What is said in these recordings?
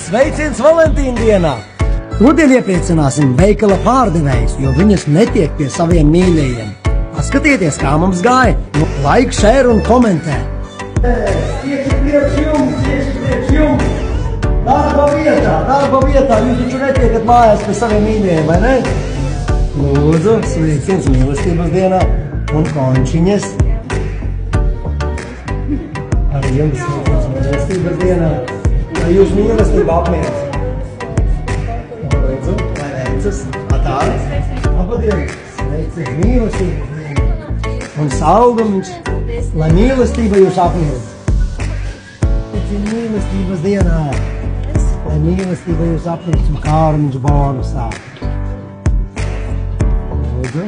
Sveiciens Valentīna dienā! Rudien iepriecināsim veikala pārdevējus, jo viņas netiek pie saviem mīļajiem. Paskatieties, kā mums gāja! Like, share un komentē! Tieši priekš jums! Darba vietā! Jūs taču netiekat mājās pie saviem mīļajiem, vai ne? Lūdzu, sveiciens mīlestības dienā un končiņas! Arī jums sveiciens mīlestības dienā! Vai jūs mīlestība apmierināts? Lūdzu, vai veicas? Atāri? Apadiet! Sveiciens mīlestības dienā! Un saldumiņš, lai mīlestība jūs apmierināts! Sveiciens mīlestības dienā! Lai mīlestība jūs apmierināts un Kārmiņš bonusā! Lūdzu!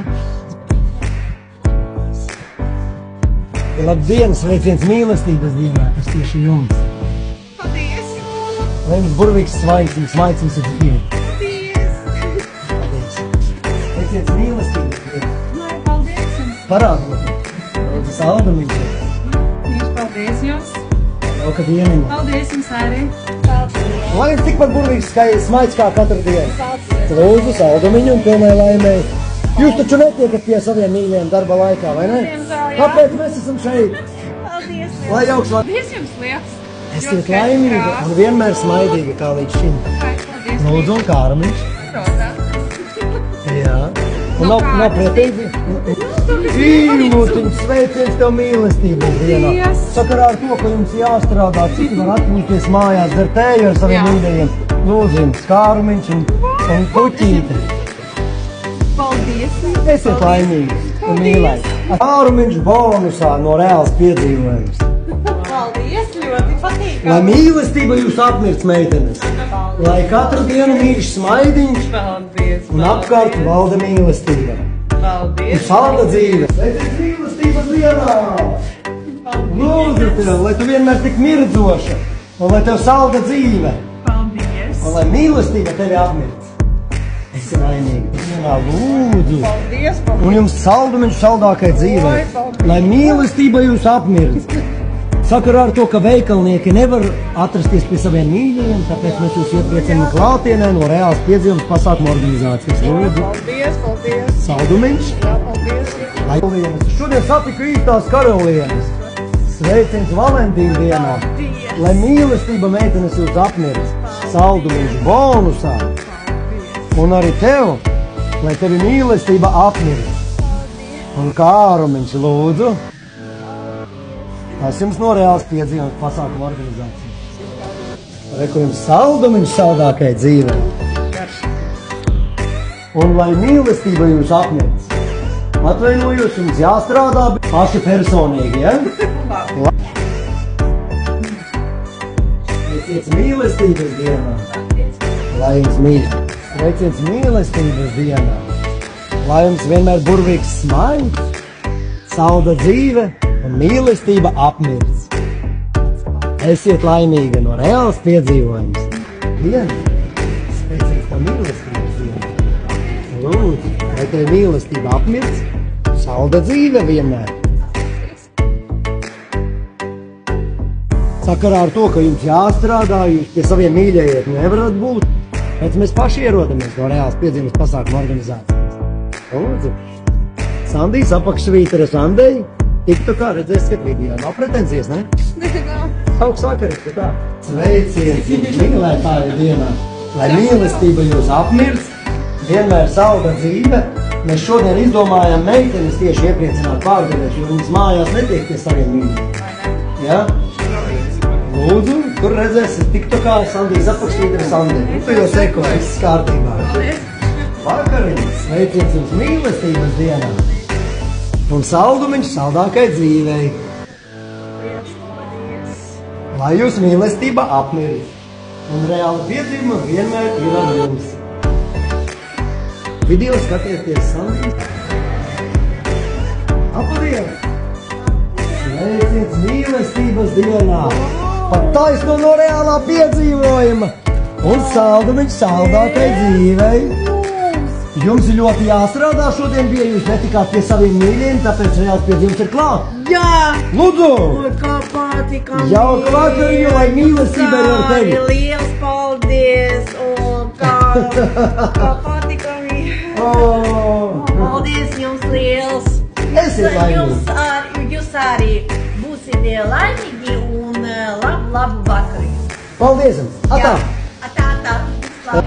Labdien, sveiciens mīlestības dienā, tas tieši jums! Paldies! Lai jums burvīgs smaicums ir dzīvi! Paldies! Sveiciens mīlestības dienā! Lai, paldies jums! Parādot! Lūdzu, saldumiņš! Mīļš, paldies jums! Jauka dieniņa! Paldies jums arī! Lai jums tikpat burvīgs smaids kā katru dienu! Lūdzu, saldumiņu un pilnai laimei! Jūs taču netiekat pie saviem mīļiem darba laikā, vai ne? Kāpēc mēs esam šeit? Paldies! Lai jauks Paldies jums liels! esiet laimīgi un vienmēr smaidīgi kā līdz šim. Paldies! Lūdzu, un Kārmiņš. Jā. Un nav pretīgi? Īlūtiņš, sveiciens tev mīlestības dienā. Sakarā ar to, ka jums jāstrādā, citi var atpūsties mājās, dar tēju ar saviem mīļajiem. Lūdzu, jums Kārmiņš un puķīte. Paldies! Esiet laimīgi un mīlēji. Kārmiņš bonusā no reāls piedzīvojums. Paldies! Ļoti patīkami! Lai mīlestība jūs apmirts, meitenes. Lai katru dienu mīļš smaidiņš Paldies! un apkārt valda mīlestība. Paldies! Un salda dzīve. Sveiciens mīlestības dienā! Lūdzu tev, lai tu vienmēr tik mirdzoša un lai tev salda dzīve. Paldies! Un lai mīlestība tevi apmirts. Esi laimīgi. Lūdzu. Paldies! Un jums saldumiņš saldākai dzīvei. Lai mīlestība jūs apmirts. Sakarā ar to, ka veikalnieki nevar atrasties pie saviem mīļajiem, tāpēc mēs jūs iepriecinām klātienē no reāls piedzīvums pasākumu organizācijas. Lūdzu. Paldies! Paldies! Saldumiņš. Jā, paldies! Karolienes. Šodien satiku īstās karolienes. Sveiciens Valentīna dienā. Lai mīlestība meitenes jūs apmirts. Saldumiņš bonusā. Un arī tev, lai tevi mīlestība apmirts. Un Kārumiņš, lūdzu. Tas jums no reāls piedzīvums pasākumu organizācija. Reku jums saldumiņš saldākai dzīvei. Un lai mīlestība jūs apmirts. Atvainojos, jums jāstrādā paši personīgi, ja? Sveiciens mīlestības dienā. Lai jums mīl. Sveiciens mīlestības dienā. Lai jums vienmēr burvīgs smaids, salda dzīve un mīlestība apmirts. Esiet laimīgi no reāls piedzīvojums. Diena. Sveiciens tev mīlestības dienā. Lūdzu, lai tev mīlestība apmirts, salda dzīve vienmēr. Sakarā ar to, ka jums jāstrādā, jūs pie saviem mīļajiem nevarat būt, pēc mēs paši ierodamies no reāls piedzīvums pasākumu organizācijas. Lūdzu. Sandijas apakšvītara Sandei, tiktu kā redzēs skat video. Nav pretenzijas, ne? Augs vakaris, ka tā. Sveiciens jums mīlētāju dienā. Lai mīlestība jūs apmirts, vienmēr salda dzīve. Mēs šodien izdomājam meitenes tieši iepriecināt pārdevējus, jo viņas mājās netiek pie saviem mīļajiem. Ja? Lūdzu, tur redzēsiet tiktu kā Sandijas apakšvītara Sandei. Tu jau seko, viss kārtībā. Vakariņas, sveiciens jums mīlestības dienā. Un saldumiņš saldākai dzīvei. Lai jūs mīlestība apmirst. Un reāli piedzīvuma vienmēr ir ar jums. Video skatieties Sandijas. Apadiet! Sveiciens mīlestības dienā. Pat taisno no reālā piedzīvojuma. Un saldumiņš saldākai dzīvei. Jums ir ļoti jāstrādā šodien, bija jūs netikāt pie saviem mīļiem, tāpēc reāls piedzīvums ir klāt. Jā! Lūdzu! Kā patīkami! Jauka vakariņu, lai mīlestība ir ar tevi! Liels paldies! Kā patika viņa. Paldies jums liels! Esiet laimīgi! Jūs arī būsiet laimīgi un labu vakaru! Paldies jums! Atā! Atā!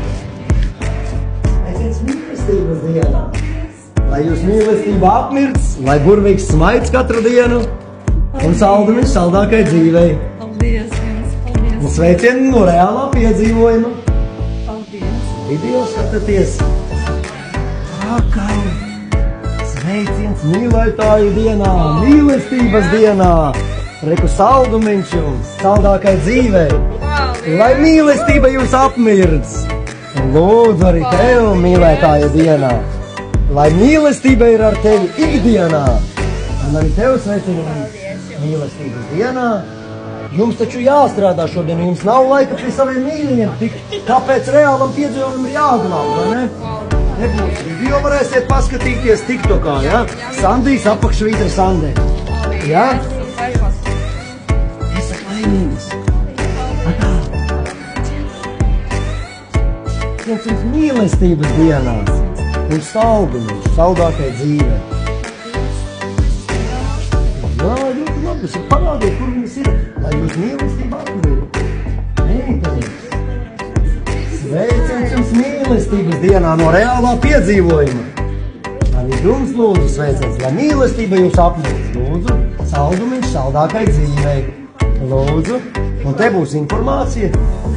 Esiet mīlestības dienā! Lai jūs mīlestība apmirts, lai burvīgs smaids katru dienu un saldumiņš saldākai dzīvei. Paldies jums, paldies. Un sveicieni no reālā piedzīvojuma. Paldies. Video skatāties. Akal. Sveiciens mīlētāju dienā, mīlestības dienā. Reku saldumiņš jums, saldākai dzīvei. Paldies. Lai mīlestība jūs apmirds. Un lūdzu arī tev mīlētāju dienā. Lai mīlestība ir ar tevi ikdienā. Un arī tev sveicinām mīlestības dienā. Jums taču jāstrādā šodien, jums nav laika pie saviem mīļiem, tāpēc reālam piedzīvojumam ir jāglāb, vai ne? Nebūs video, varēsiet paskatīties TikTokā, ja? Sandijas apakšvītra Sandē. Ja? Esat laimīgas. Atā. Jums mīlestības dienā un saldumiņš, saldākai dzīvei. Jā, ļoti labi, es parādīju, kur viņas ir, lai jūs mīlestība atmirtu. Meitenes, sveiciens jums mīlestības dienā no reālā piedzīvojuma. Arī jums lūdzu sveiciens, lai mīlestība jūs apmirtu. Lūdzu, saldumiņš saldākai dzīvei. Lūdzu, un te būs informācija,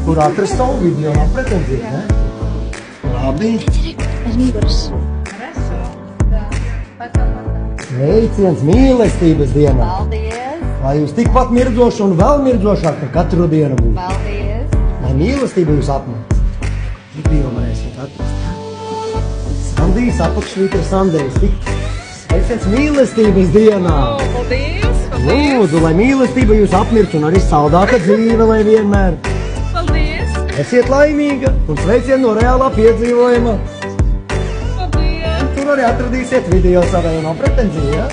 kur atrast savu video, nav pretenzija, ne? Labi. Sveiciens mīlestības dienā. Paldies! Lai jūs tikpat mirdzoši un vēl mirdzošāk par katru dienu būtu. Paldies! Lai mīlestība jūs apmēc. Video varēsiet atrast. Sandijas apakšvītra Sandējas. Sveiciens mīlestības dienā. Paldies! Lūdzu, lai mīlestība jūs apmirts un arī saldāka dzīve, lai vienmēr. Paldies! Esiet laimīga un sveicien no reālā piedzīvojuma. Paldies! Tur arī atradīsiet video savai un pretenzija.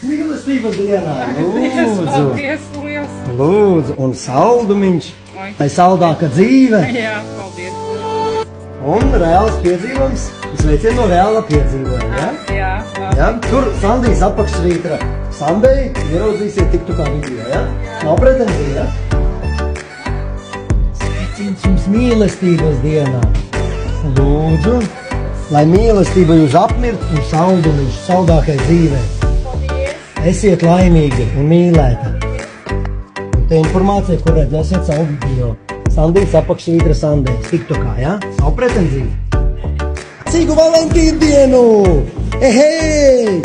Mīlestības dienā. Lūdzu. Paldies, liels! Lūdzu, un saldumiņš, lai saldāka dzīve Jā, paldies! un reāls piedzīvojums. Sveicien no reālā piedzīvojuma, ja? Jā, Ja? Tur Sandijas apakšvītra Sandēja ieraudzīsiet TikTokā video, ja? Nav pretenzija, ja? Sveiciens jums mīlestības dienā. Lūdzu, lai mīlestība jūs apmirt un saldumiņš saldākai dzīvei. Esiet laimīgi un mīlēti. Un te informācija, kur redzēsiet savu video. Sandijas apakšvītra Sandējas TikTokā, ja? Nav pretenzija. Cīgu Valentīnu dienu! Ehei!